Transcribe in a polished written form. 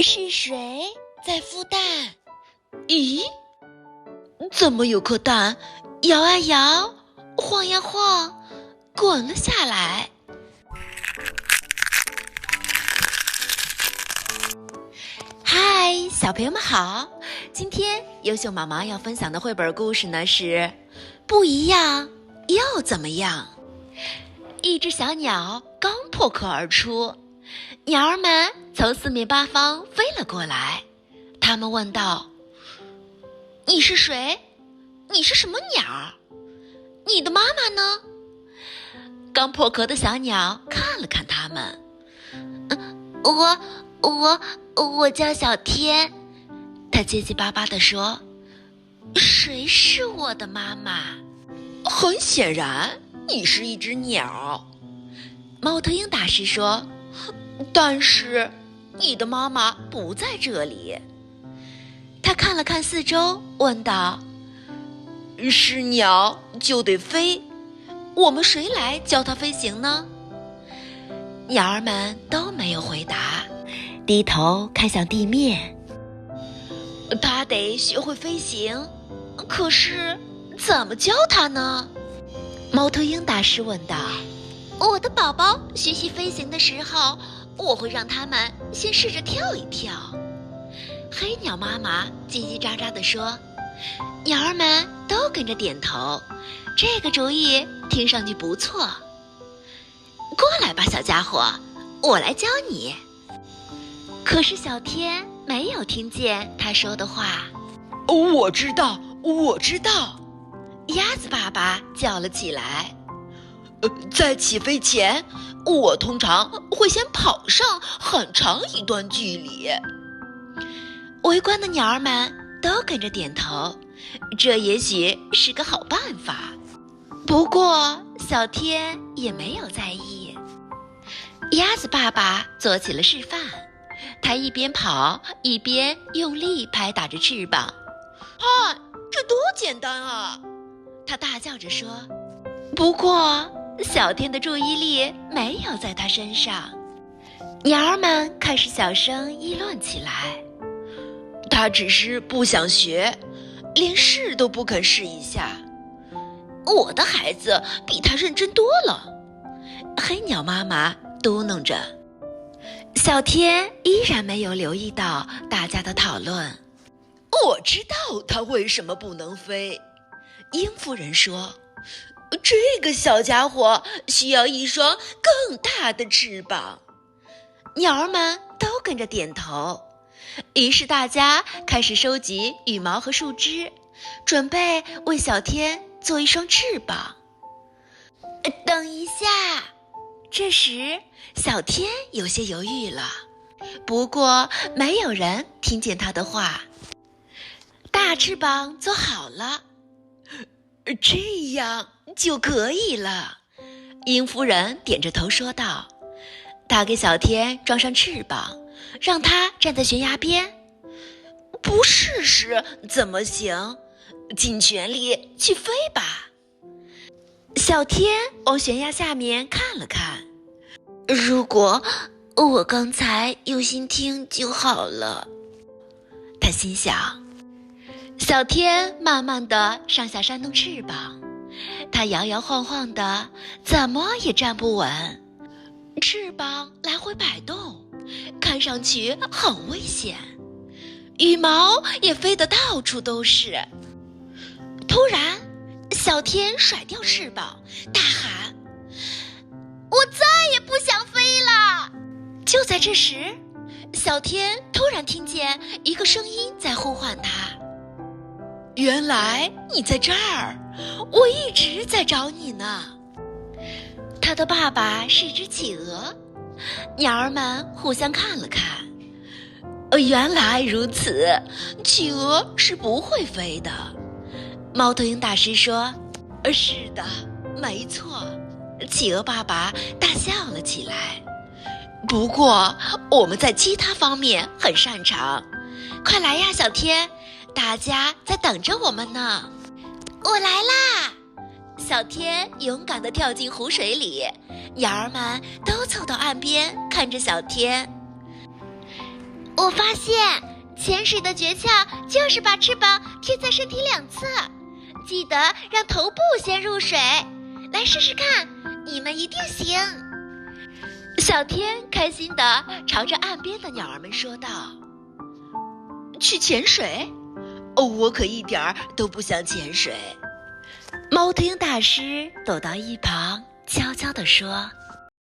是谁在孵蛋？咦，怎么有颗蛋摇啊摇，晃呀晃，滚了下来？嗨，小朋友们好！今天优秀妈妈要分享的绘本故事呢是不一样又怎么样？一只小鸟刚破壳而出，鸟儿们从四面八方飞了过来。它们问道：你是谁？你是什么鸟？你的妈妈呢？刚破壳的小鸟看了看它们，我叫小天。它结结巴巴地说：谁是我的妈妈？很显然你是一只鸟。猫头鹰大师说：但是你的妈妈不在这里。他看了看四周，问道：是鸟就得飞，我们谁来教它飞行呢？鸟儿们都没有回答，低头看向地面。它得学会飞行，可是怎么教它呢？猫头鹰大师问道。我的宝宝学习飞行的时候，我会让他们先试着跳一跳。黑鸟妈妈叽叽喳喳地说，鸟儿们都跟着点头，这个主意听上去不错。过来吧，小家伙，我来教你。可是小天没有听见他说的话。我知道，鸭子爸爸叫了起来。在起飞前，我通常会先跑上很长一段距离。围观的鸟儿们都跟着点头，这也许是个好办法。不过小天也没有在意。鸭子爸爸做起了示范，他一边跑一边用力拍打着翅膀。看，这多简单啊！他大叫着说。不过小天的注意力没有在他身上，鸟儿们开始小声议论起来。他只是不想学，连试都不肯试一下。我的孩子比他认真多了，黑鸟妈妈嘟囔着。小天依然没有留意到大家的讨论。我知道他为什么不能飞，鹰夫人说，这个小家伙需要一双更大的翅膀。鸟儿们都跟着点头，于是大家开始收集羽毛和树枝，准备为小天做一双翅膀。等一下，这时小天有些犹豫了，不过没有人听见他的话。大翅膀做好了，这样就可以了。鹰夫人点着头说道。她给小天装上翅膀，让他站在悬崖边。不试试怎么行？尽全力去飞吧。小天往悬崖下面看了看。如果我刚才用心听就好了，他心想。小天慢慢地上下扇动翅膀，它摇摇晃晃的，怎么也站不稳，翅膀来回摆动，看上去很危险，羽毛也飞得到处都是。突然，小天甩掉翅膀，大喊：我再也不想飞了！就在这时，小天突然听见一个声音在呼唤他。原来你在这儿，我一直在找你呢。他的爸爸是一只企鹅，鸟儿们互相看了看。原来如此，企鹅是不会飞的。猫头鹰大师说：是的，没错。企鹅爸爸大笑了起来。不过我们在其他方面很擅长。快来呀，小天，大家在等着我们呢。我来啦！小天勇敢地跳进湖水里，鸟儿们都凑到岸边看着小天。我发现潜水的诀窍就是把翅膀贴在身体两侧，记得让头部先入水。来试试看，你们一定行。小天开心地朝着岸边的鸟儿们说道：去潜水？我可一点儿都不想潜水。猫头鹰大师躲到一旁悄悄地说：